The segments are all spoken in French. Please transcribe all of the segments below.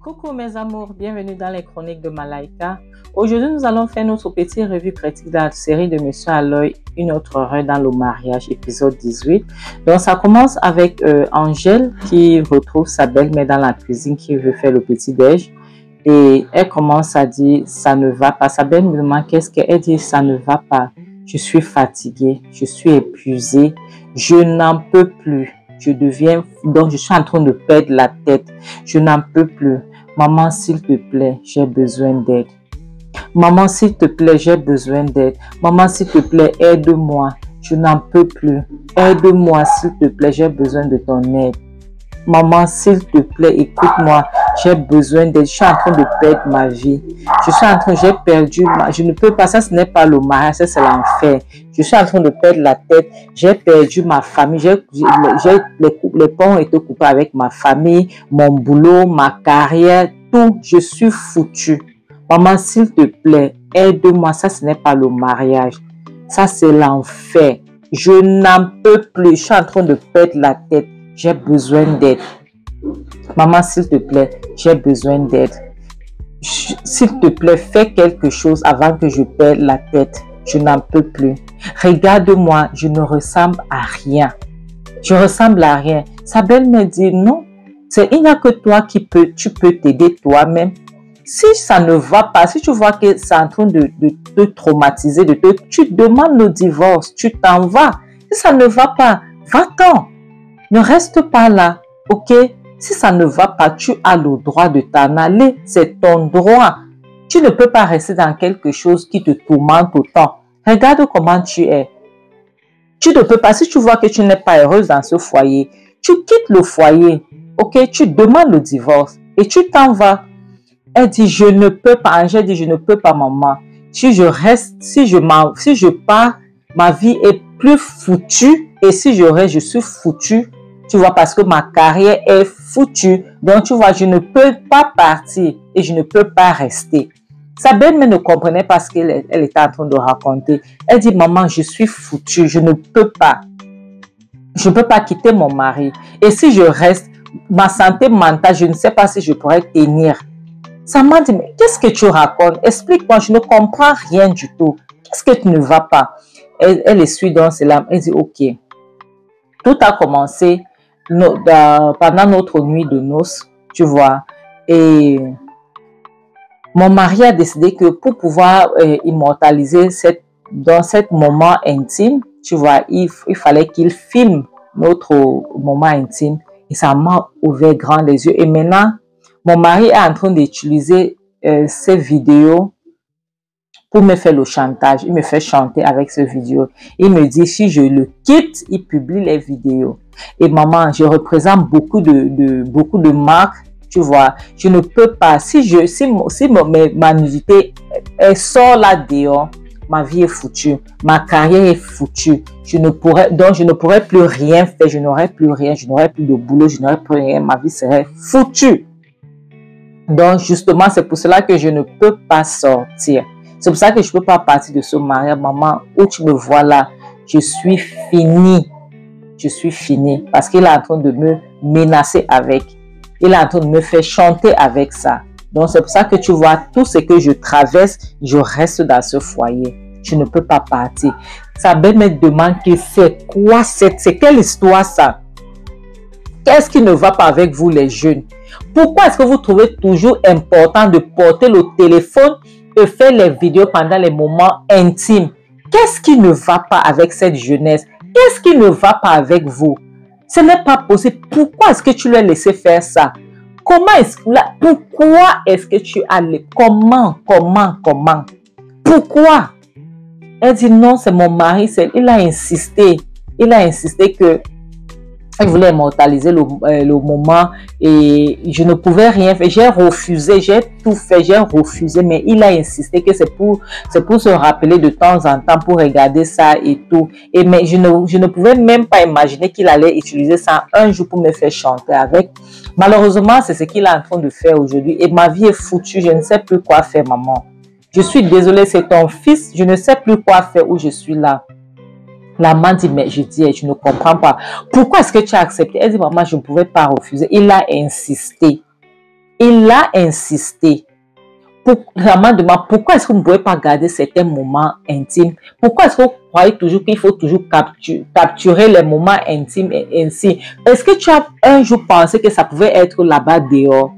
Coucou mes amours, bienvenue dans les chroniques de Malaika. Aujourd'hui, nous allons faire notre petite revue critique de la série de Monsieur Aloy, Une autre heure dans le mariage, épisode 18. Donc, ça commence avec Angèle qui retrouve sa belle-mère dans la cuisine qui veut faire le petit-déj. Et elle commence à dire, ça ne va pas. Sa belle-mère me demande qu'est-ce qu'elle dit, ça ne va pas. Je suis fatiguée, je suis épuisée, je n'en peux plus. Donc je suis en train de perdre la tête. Je n'en peux plus. Maman, s'il te plaît, j'ai besoin d'aide. Maman, s'il te plaît, j'ai besoin d'aide. Maman, s'il te plaît, aide-moi. Je n'en peux plus. Aide-moi, s'il te plaît, j'ai besoin de ton aide. Maman, s'il te plaît, écoute-moi. J'ai besoin d'aide. Je suis en train de perdre ma vie. J'ai perdu. Je ne peux pas. Ça, ce n'est pas le mariage. Ça, c'est l'enfer. Je suis en train de perdre la tête. J'ai perdu ma famille. Les ponts ont été coupés avec ma famille, mon boulot, ma carrière, tout. Je suis foutue. Maman, s'il te plaît, aide-moi. Ça, ce n'est pas le mariage. Ça, c'est l'enfer. Je n'en peux plus. Je suis en train de perdre la tête. J'ai besoin d'aide. Maman, s'il te plaît, j'ai besoin d'aide. S'il te plaît, fais quelque chose avant que je perde la tête. Je n'en peux plus. Regarde-moi, je ne ressemble à rien. Je ressemble à rien. Sa belle-mère dit non. Il n'y a que toi tu peux t'aider toi-même. Si ça ne va pas, si tu vois que c'est en train de te traumatiser, tu demandes le divorce, tu t'en vas. Si ça ne va pas, va-t'en. Ne reste pas là, ok? Si ça ne va pas, tu as le droit de t'en aller. C'est ton droit. Tu ne peux pas rester dans quelque chose qui te tourmente autant. Regarde comment tu es. Tu ne peux pas, si tu vois que tu n'es pas heureuse dans ce foyer, tu quittes le foyer, ok? Tu demandes le divorce et tu t'en vas. Elle dit, je ne peux pas. Angèle dit, je ne peux pas, maman. Si je pars, ma vie est plus foutue. Et si je reste, je suis foutue. Tu vois, parce que ma carrière est foutue. Donc, tu vois, je ne peux pas partir et je ne peux pas rester. Sa belle-mère ne comprenait pas ce qu'elle était en train de raconter. Elle dit, maman, je suis foutue. Je ne peux pas. Je ne peux pas quitter mon mari. Et si je reste, ma santé mentale, je ne sais pas si je pourrais tenir. Ça m'a dit, mais qu'est-ce que tu racontes? Explique-moi, je ne comprends rien du tout. Qu'est-ce que tu ne vas pas? Elle essuie dans ses larmes. Elle dit, ok. Tout a commencé pendant notre nuit de noces, tu vois. Et mon mari a décidé que pour pouvoir immortaliser dans ce moment intime, tu vois, il fallait qu'il filme notre moment intime. Et ça m'a ouvert grand les yeux. Et maintenant, mon mari est en train d'utiliser ces vidéos pour me faire le chantage. Il me fait chanter avec ces vidéos. Il me dit, si je le quitte, il publie les vidéos. Et maman, je représente beaucoup de marques, tu vois. Je ne peux pas. Si ma nudité sort là dehors, ma vie est foutue. Ma carrière est foutue. Je ne pourrais plus rien faire. Je n'aurais plus rien. Je n'aurais plus de boulot. Je n'aurais plus rien. Ma vie serait foutue. Donc, justement, c'est pour cela que je ne peux pas sortir. C'est pour ça que je ne peux pas partir de ce mariage. Maman, où tu me vois là, je suis finie. Je suis finie. Parce qu'il est en train de me menacer avec. Il est en train de me faire chanter avec ça. Donc, c'est pour ça que tu vois, tout ce que je traverse, je reste dans ce foyer. Je ne peux pas partir. Sa belle-mère me demande que c'est quoi, c'est quelle histoire ça? Qu'est-ce qui ne va pas avec vous les jeunes? Pourquoi est-ce que vous trouvez toujours important de porter le téléphone et faire les vidéos pendant les moments intimes? Qu'est-ce qui ne va pas avec cette jeunesse? Qu'est-ce qui ne va pas avec vous? Ce n'est pas possible. Pourquoi est-ce que tu l'as laissé faire ça? Pourquoi est-ce que tu as Comment? Pourquoi? Elle dit non, c'est mon mari. Il a insisté. Il a insisté que il voulait immortaliser le moment et je ne pouvais rien faire. J'ai refusé, j'ai tout fait, j'ai refusé, mais il a insisté que c'est pour se rappeler de temps en temps, pour regarder ça et tout. Mais je ne pouvais même pas imaginer qu'il allait utiliser ça un jour pour me faire chanter avec. Malheureusement, c'est ce qu'il est en train de faire aujourd'hui et ma vie est foutue. Je ne sais plus quoi faire, maman. Je suis désolée, c'est ton fils. Je ne sais plus quoi faire où je suis là. La maman dit, mais je dis, je ne comprends pas. Pourquoi est-ce que tu as accepté? Elle dit, maman, je ne pouvais pas refuser. Il a insisté. Il a insisté. La maman demande pourquoi est-ce que vous ne pouvez pas garder certains moments intimes? Pourquoi est-ce que vous croyez toujours qu'il faut toujours capturer les moments intimes et ainsi? Est-ce que tu as un jour pensé que ça pouvait être là-bas dehors?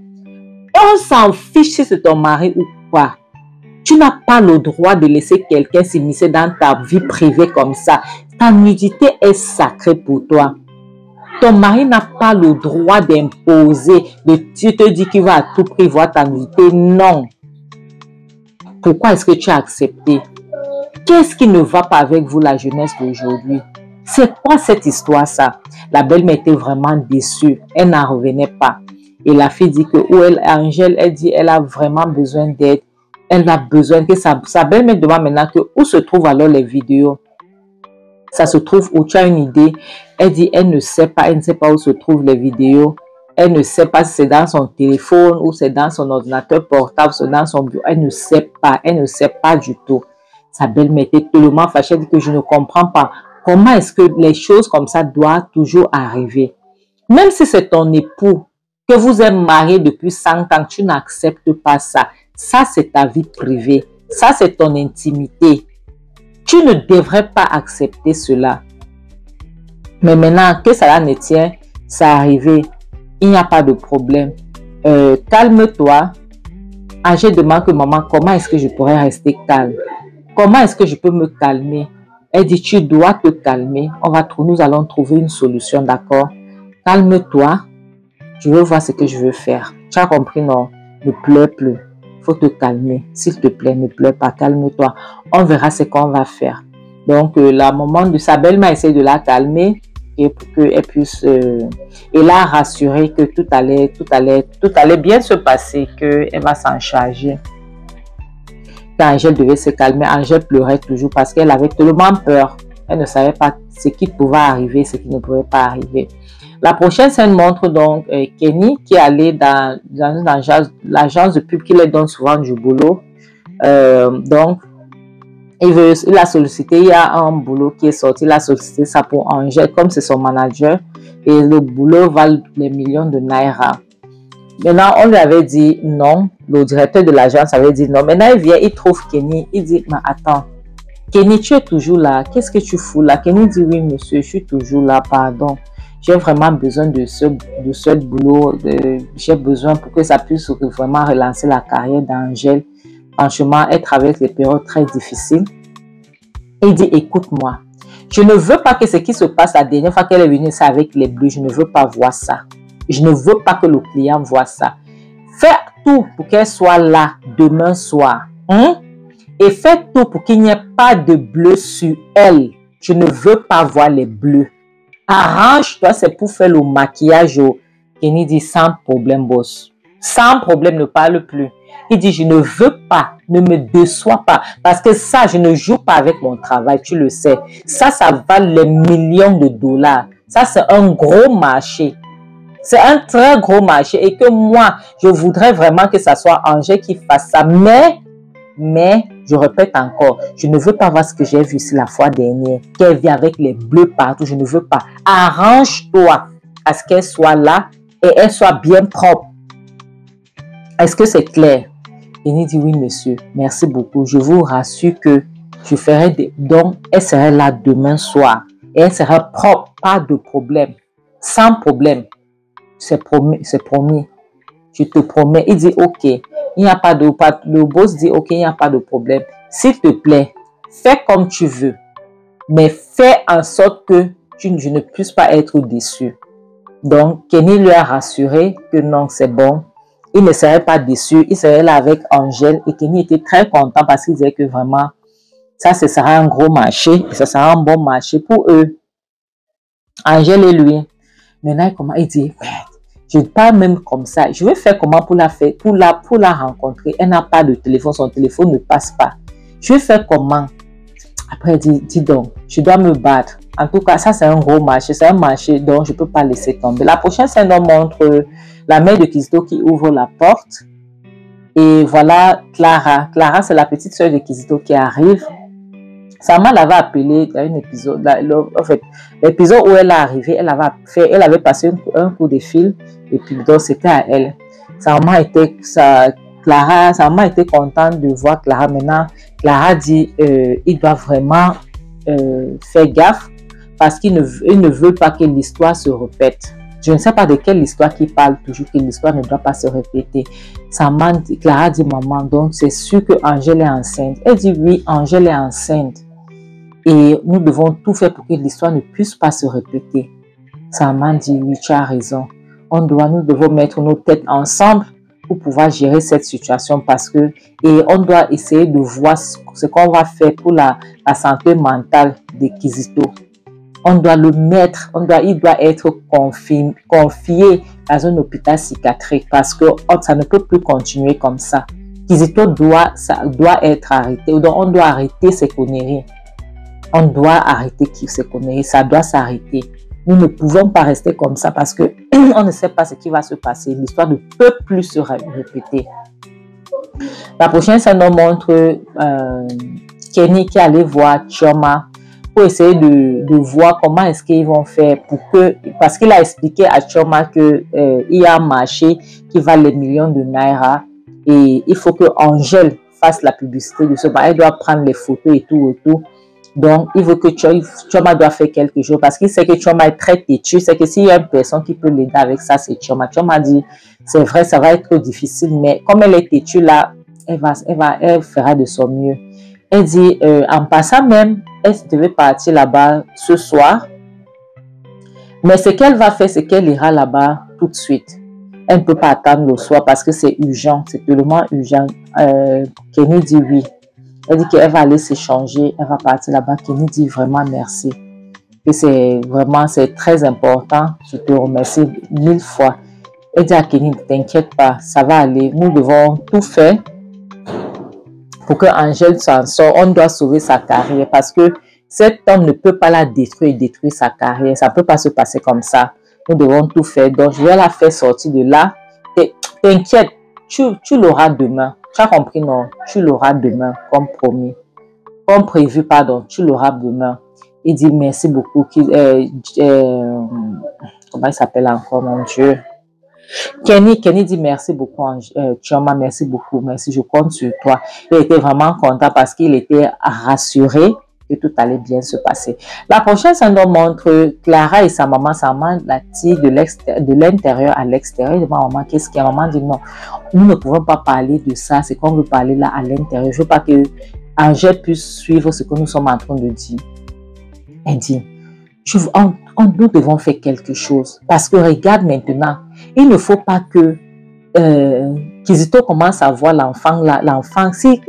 On s'en fiche si c'est ton mari ou pas. Tu n'as pas le droit de laisser quelqu'un s'immiscer dans ta vie privée comme ça. Ta nudité est sacrée pour toi. Ton mari n'a pas le droit d'imposer, tu te dis qu'il va à tout prix voir ta nudité. Non. Pourquoi est-ce que tu as accepté? Qu'est-ce qui ne va pas avec vous, la jeunesse d'aujourd'hui? C'est quoi cette histoire, ça? La belle-mère était vraiment déçue. Elle n'en revenait pas. Et la fille dit que, Angèle, elle dit, elle a vraiment besoin d'aide. Elle a besoin que sa belle-mère demande maintenant que où se trouvent alors les vidéos. Ça se trouve où? Tu as une idée? Elle dit, elle ne sait pas où se trouvent les vidéos. Elle ne sait pas si c'est dans son téléphone ou c'est dans son ordinateur portable, c'est dans son bureau. Elle ne sait pas du tout. Sa belle-mère était tellement fâchée, elle dit que je ne comprends pas. Comment est-ce que les choses comme ça doivent toujours arriver? Même si c'est ton époux, que vous êtes marié depuis 100 ans, tu n'acceptes pas ça. Ça, c'est ta vie privée. Ça, c'est ton intimité. Tu ne devrais pas accepter cela. Mais maintenant que cela ne tient, ça arrivé. Il n'y a pas de problème. Calme-toi. Angèle demande que maman, comment est-ce que je pourrais rester calme? Comment est-ce que je peux me calmer? Elle dit, tu dois te calmer. Nous allons trouver une solution, d'accord? Calme-toi. Je veux voir ce que je veux faire. Tu as compris, non? Ne pleure plus. Il faut te calmer. S'il te plaît, ne pleure pas. Calme-toi. On verra ce qu'on va faire. Donc, la maman de sa belle-mère essaie de la calmer et pour qu'elle puisse... et la rassurer que tout allait bien se passer, qu'elle va s'en charger. Quand Angèle devait se calmer, Angèle pleurait toujours parce qu'elle avait tellement peur. Elle ne savait pas ce qui pouvait arriver, ce qui ne pouvait pas arriver. La prochaine scène montre donc Kenny qui est allé dans l'agence de pub qui lui donne souvent du boulot. Donc, il a sollicité, il y a un boulot qui est sorti, il a sollicité ça pour Angèle, comme c'est son manager, et le boulot vale des millions de naira. Maintenant, on lui avait dit non, le directeur de l'agence avait dit non. Maintenant, il vient, il trouve Kenny, il dit, mais attends, Kenny, tu es toujours là, qu'est-ce que tu fous là? Kenny dit, oui monsieur, je suis toujours là, pardon. J'ai vraiment besoin de ce boulot, j'ai besoin pour que ça puisse vraiment relancer la carrière d'Angèle. Franchement, elle traverse des périodes très difficiles. Il dit, écoute-moi, je ne veux pas que ce qui se passe la dernière fois qu'elle est venue ça avec les bleus, je ne veux pas voir ça. Je ne veux pas que le client voit ça. Fais tout pour qu'elle soit là demain soir. Et fais tout pour qu'il n'y ait pas de bleu sur elle. Je ne veux pas voir les bleus. Arrange-toi, c'est pour faire le maquillage. Kenny dit, sans problème, boss. Sans problème, ne parle plus. Il dit, je ne veux pas, ne me déçois pas. Parce que ça, je ne joue pas avec mon travail, tu le sais. Ça vale les millions de dollars. Ça, c'est un gros marché. C'est un très gros marché. Et que moi, je voudrais vraiment que ça soit Angèle qui fasse ça. Mais, je répète encore, je ne veux pas voir ce que j'ai vu ici la fois dernière. Qu'elle vient avec les bleus partout, je ne veux pas. Arrange-toi à ce qu'elle soit là et elle soit bien propre. Est-ce que c'est clair? Il dit oui monsieur, merci beaucoup. Je vous rassure que je ferai des dons. Elle serait là demain soir. Et elle sera propre, pas de problème. Sans problème. C'est promis, c'est promis. Je te promets. Il dit ok. Il n'y a pas de... Le boss dit ok, il n'y a pas de problème. S'il te plaît, fais comme tu veux. Mais fais en sorte que je ne puisse pas être déçu. Donc, Kenny lui a rassuré que non, c'est bon. Il ne serait pas déçu. Il serait là avec Angèle. Et Kenny était très content parce qu'il disait que vraiment, ça, ce sera un gros marché. Et ça sera un bon marché pour eux. Angèle et lui. Maintenant, comment il dit, je parle même comme ça. Je vais faire comment pour la faire, pour la rencontrer. Elle n'a pas de téléphone. Son téléphone ne passe pas. Je vais faire comment? Après, il dit, dis donc, je dois me battre. En tout cas, ça, c'est un gros marché. C'est un marché dont je ne peux pas laisser tomber. La prochaine scène montre la mère de Kizito qui ouvre la porte. Et voilà Clara. Clara, c'est la petite soeur de Kizito qui arrive. Sa mère l'avait appelée dans un épisode. En fait, l'épisode où elle est arrivée, elle avait passé un coup de fil. Et puis, donc, c'était à elle. sa maman était contente de voir Clara. Maintenant, Clara dit, il doit vraiment faire gaffe parce qu'il ne veut pas que l'histoire se répète. Je ne sais pas de quelle histoire qu'il parle toujours, que l'histoire ne doit pas se répéter. Clara dit, maman, donc c'est sûr que Angèle est enceinte. Elle dit, oui, Angèle est enceinte. Et nous devons tout faire pour que l'histoire ne puisse pas se répéter. Sa maman dit, oui, tu as raison. Nous devons mettre nos têtes ensemble pour pouvoir gérer cette situation et on doit essayer de voir ce qu'on va faire pour la santé mentale de Kizito. On doit le mettre, il doit être confié dans un hôpital psychiatrique parce que ça ne peut plus continuer comme ça. Kizito doit être arrêté. Donc on doit arrêter ces conneries. On doit arrêter ces conneries. Ça doit s'arrêter. Nous ne pouvons pas rester comme ça parce que on ne sait pas ce qui va se passer. L'histoire ne peut plus se répéter. La prochaine scène nous montre Kenny qui allait voir Chioma pour essayer de voir comment est-ce qu'ils vont faire parce qu'il a expliqué à Chioma que il y a un marché qui vale les millions de naira et il faut que Angèle fasse la publicité de ce marché. Elle doit prendre les photos et tout. Donc, il veut que Chioma doit faire quelque chose parce qu'il sait que Chioma est très têtu. C'est que s'il y a une personne qui peut l'aider avec ça, c'est Chioma. Chioma dit, c'est vrai, ça va être difficile, mais comme elle est têtue là, elle fera de son mieux. Elle dit, en passant même, elle devait partir là-bas ce soir. Mais ce qu'elle va faire, c'est qu'elle ira là-bas tout de suite. Elle ne peut pas attendre le soir parce que c'est urgent, c'est tellement urgent. Kenny dit oui. Elle dit qu'elle va aller s'échanger, elle va partir là-bas. Kenny dit vraiment merci. Et c'est très important. Je te remercie 1000 fois. Elle dit à Kenny, ne t'inquiète pas, ça va aller. Nous devons tout faire pour que Angèle s'en sorte. On doit sauver sa carrière parce que cet homme ne peut pas la détruire sa carrière. Ça ne peut pas se passer comme ça. Nous devons tout faire. Donc, je vais la faire sortir de là. T'inquiète, tu l'auras demain. Tu as compris, non? Tu l'auras demain, comme promis. Comme prévu, pardon, tu l'auras demain. Il dit merci beaucoup. Comment il s'appelle encore, mon Dieu? Kenny dit merci beaucoup, Chioma, merci beaucoup, merci, je compte sur toi. Il était vraiment content parce qu'il était rassuré que tout allait bien se passer. La prochaine, ça nous montre Clara et sa maman la tire de l'intérieur à l'extérieur. Il dit, maman, qu'est-ce qu'il y a? Maman dit, non, nous ne pouvons pas parler de ça, c'est qu'on veut parler là à l'intérieur. Je veux pas que Angèle puisse suivre ce que nous sommes en train de dire. Elle dit, nous devons faire quelque chose. Parce que regarde maintenant, il ne faut pas que Kizito commence à voir l'enfant. Si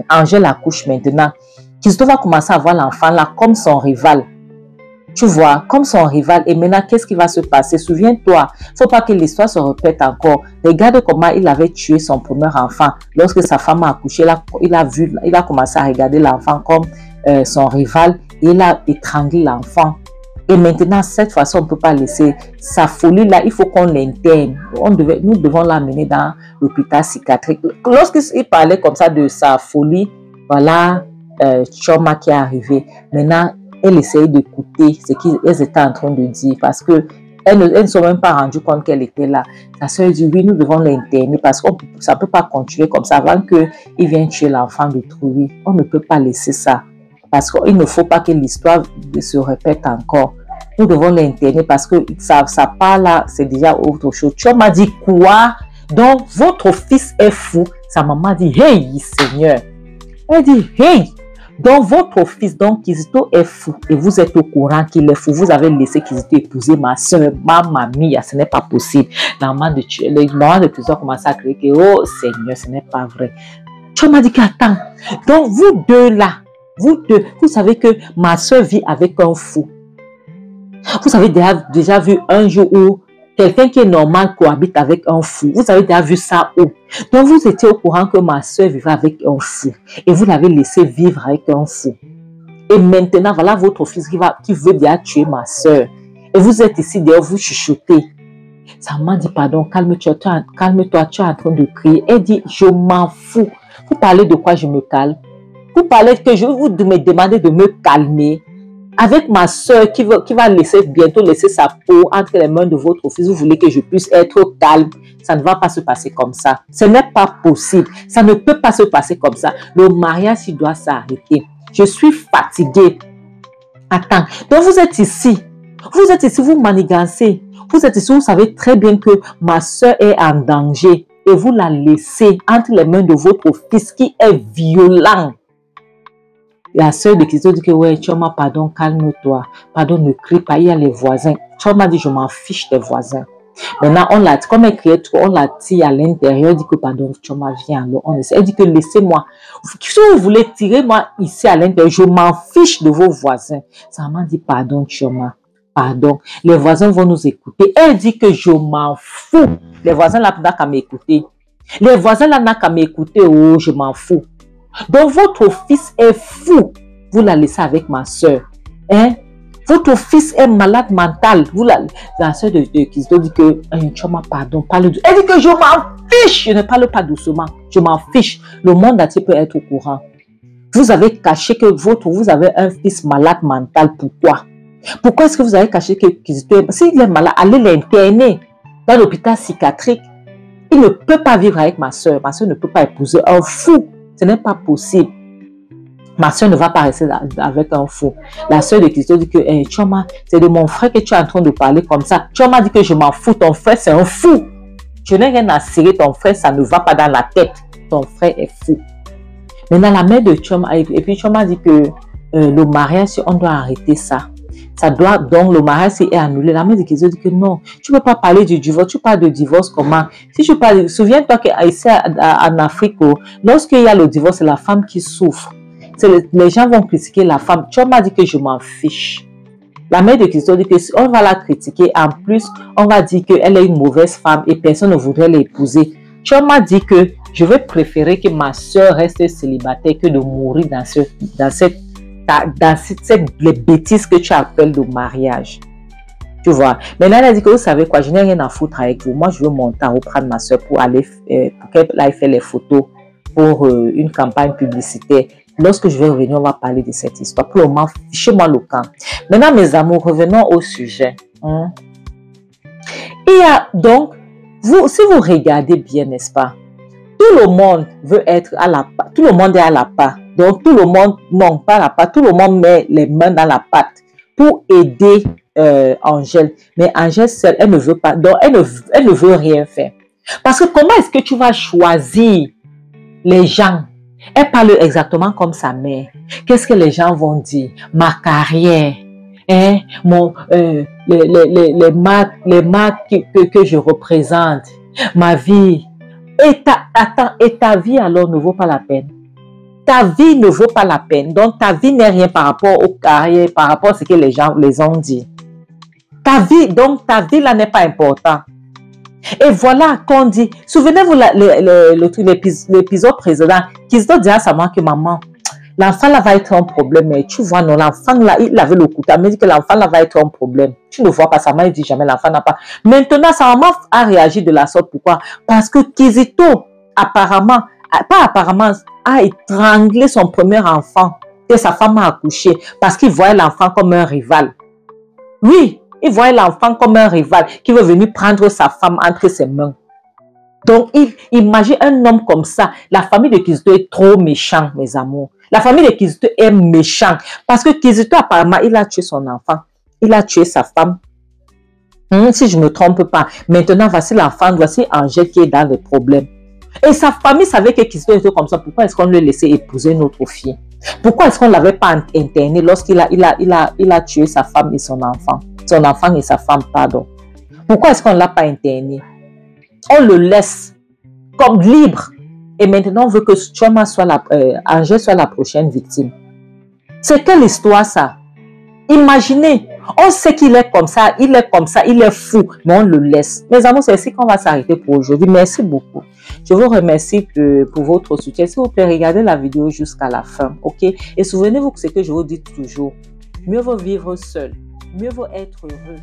Angèle accouche maintenant, Kizito va commencer à voir l'enfant là comme son rival. Tu vois, comme son rival. Et maintenant, qu'est-ce qui va se passer? Souviens-toi, il ne faut pas que l'histoire se répète encore. Regarde comment il avait tué son premier enfant. Lorsque sa femme a accouché, il a commencé à regarder l'enfant comme son rival. Et il a étranglé l'enfant. Et maintenant, cette fois-ci, on ne peut pas laisser sa folie là. Il faut qu'on l'interne. Nous devons l'amener dans l'hôpital psychiatrique. Lorsqu'il parlait comme ça de sa folie, voilà Chioma qui est arrivé. Maintenant, elle essaye d'écouter ce qu'elles étaient en train de dire parce que elles ne sont même pas rendues compte qu'elle était là. Sa soeur dit oui, nous devons l'interner parce que ça ne peut pas continuer comme ça avant qu'il vienne tuer l'enfant de Trouille. On ne peut pas laisser ça. Parce qu'il ne faut pas que l'histoire se répète encore. Nous devons l'interner parce que ça part là, c'est déjà autre chose. Tu m'as dit quoi? Donc, votre fils est fou. Sa maman dit, hey, Seigneur. Elle dit, hey, donc votre fils, donc Kizito est fou. Et vous êtes au courant qu'il est fou. Vous avez laissé Kizito épouser ma soeur, ma mamie. Ce n'est pas possible. La maman de Kizito a commencé à crier que, oh Seigneur, ce n'est pas vrai. Tu m'as dit qu'attends. Donc, vous deux là, vous savez que ma soeur vit avec un fou. Vous avez déjà vu un jour où quelqu'un qui est normal cohabite avec un fou. Vous avez déjà vu ça où? Donc vous étiez au courant que ma soeur vivait avec un fou. Et vous l'avez laissé vivre avec un fou. Et maintenant, voilà votre fils qui veut déjà tuer ma soeur. Et vous êtes ici d'ailleurs, vous chuchotez. Sa maman dit pardon, calme-toi, tu es en train de crier. Elle dit, je m'en fous. Vous parlez de quoi je me calme? Vous parlez que je vous me demandez de me calmer. Avec ma soeur qui va bientôt laisser sa peau entre les mains de votre fils, vous voulez que je puisse être calme. Ça ne va pas se passer comme ça. Ce n'est pas possible. Ça ne peut pas se passer comme ça. Le mariage, il doit s'arrêter. Je suis fatiguée. Attends. Donc, vous êtes ici. Vous manigancez. Vous êtes ici, vous savez très bien que ma soeur est en danger. Et vous la laissez entre les mains de votre fils qui est violent. La soeur de Kizito dit que ouais, Chioma, pardon, calme-toi. Pardon, ne crie pas, il y a les voisins. Chioma dit, je m'en fiche des voisins. Maintenant, comme elle criait trop, on l'a tiré à l'intérieur. Elle dit que pardon, Chioma, viens. Alors, elle dit que laissez-moi. Si vous voulez tirer moi ici à l'intérieur, je m'en fiche de vos voisins. Sa maman dit pardon, Chioma. Pardon. Les voisins vont nous écouter. Elle dit que je m'en fous. Les voisins là n'ont qu'à m'écouter. Les voisins là n'ont qu'à m'écouter. Oh, je m'en fous. Donc, votre fils est fou. Vous la laissez avec ma soeur. Hein? Votre fils est malade mental. La soeur de Kizito dit que Chioma, pardon, parle doucement. Elle dit que je m'en fiche. Je ne parle pas doucement. Je m'en fiche. Le monde entier peut être au courant. Vous avez caché que vous avez un fils malade mental. Pourquoi? Pourquoi est-ce que vous avez caché que Kizito est... S'il est malade, allez l'interner dans l'hôpital psychiatrique. Il ne peut pas vivre avec ma soeur. Ma soeur ne peut pas épouser un fou. Ce n'est pas possible. Ma soeur ne va pas rester avec un fou. La soeur de Kizito dit que Chioma, c'est de mon frère que tu es en train de parler comme ça. Chioma dit que je m'en fous. Ton frère, c'est un fou. Je n'ai rien à cirer. Ton frère, ça ne va pas dans la tête. Ton frère est fou. Maintenant, la mère de Chioma, et puis Chioma dit que le mariage, on doit arrêter ça. Donc le mariage est annulé. La mère de Kizito dit que non, tu ne peux pas parler du divorce. Tu parles de divorce comment? Si je parle, souviens-toi qu'ici en Afrique, lorsqu'il y a le divorce, c'est la femme qui souffre. Les gens vont critiquer la femme. Chioma dit que je m'en fiche. La mère de Kizito dit que si on va la critiquer, en plus, on va dire qu'elle est une mauvaise femme et personne ne voudrait l'épouser. Chioma dit que je vais préférer que ma soeur reste célibataire que de mourir dans les bêtises que tu appelles de mariage. Tu vois. Maintenant, elle a dit que vous savez quoi, je n'ai rien à foutre avec vous. Moi, je veux monter reprendre ma soeur pour qu'elle aille faire les photos pour une campagne publicitaire. Lorsque je vais revenir, on va parler de cette histoire. Pour le moment, fichez-moi le camp. Maintenant, mes amours, revenons au sujet. Il y a donc, si vous regardez bien, n'est-ce pas, tout le monde veut être à la part. Tout le monde est à la part. Donc, tout le monde, non, pas à la part. Tout le monde met les mains dans la pâte pour aider Angèle. Mais Angèle seule, elle ne veut pas. Donc, elle ne veut rien faire. Parce que comment est-ce que tu vas choisir les gens? Elle parle exactement comme sa mère. Qu'est-ce que les gens vont dire? Ma carrière, hein? Les marques que je représente, ma vie. Et ta vie alors ne vaut pas la peine. Ta vie ne vaut pas la peine. Donc ta vie n'est rien par rapport aux carrières, par rapport à ce que les gens les ont dit. Ta vie là n'est pas importante. Et voilà qu'on dit, souvenez-vous l'épisode précédent, Kizito dit à sa maman que maman, l'enfant là va être un problème. Mais tu vois, non, l'enfant là, il avait le couteau. Elle me dit que l'enfant là va être un problème. Tu ne vois pas, sa maman, il dit jamais l'enfant n'a pas. Maintenant, sa maman a réagi de la sorte. Pourquoi? Parce que Kizito, apparemment, a étranglé son premier enfant que sa femme a accouché parce qu'il voyait l'enfant comme un rival. Oui, il voyait l'enfant comme un rival qui veut venir prendre sa femme entre ses mains. Donc, imagine un homme comme ça. La famille de Kizito est trop méchante, mes amours. La famille de Kizito est méchante. Parce que Kizito, apparemment, il a tué son enfant. Il a tué sa femme. Si je ne me trompe pas. Maintenant, voici l'enfant, voici Angèle qui est dans les problèmes. Et sa famille savait que Kizito était comme ça. Pourquoi est-ce qu'on lui laissait épouser notre fille? Pourquoi est-ce qu'on ne l'avait pas interné lorsqu'il a tué sa femme et son enfant? Son enfant et sa femme, pardon. Pourquoi est-ce qu'on ne l'a pas interné? On le laisse comme libre. Et maintenant, on veut que Angèle soit la prochaine victime. C'est quelle histoire ça? Imaginez, on sait qu'il est comme ça, il est fou, mais on le laisse. Mes amours, c'est ainsi qu'on va s'arrêter pour aujourd'hui. Merci beaucoup. Je vous remercie pour votre soutien. S'il vous plaît, regardez la vidéo jusqu'à la fin, ok? Et souvenez-vous que ce que je vous dis toujours, mieux vaut vivre seul, mieux vaut être heureux.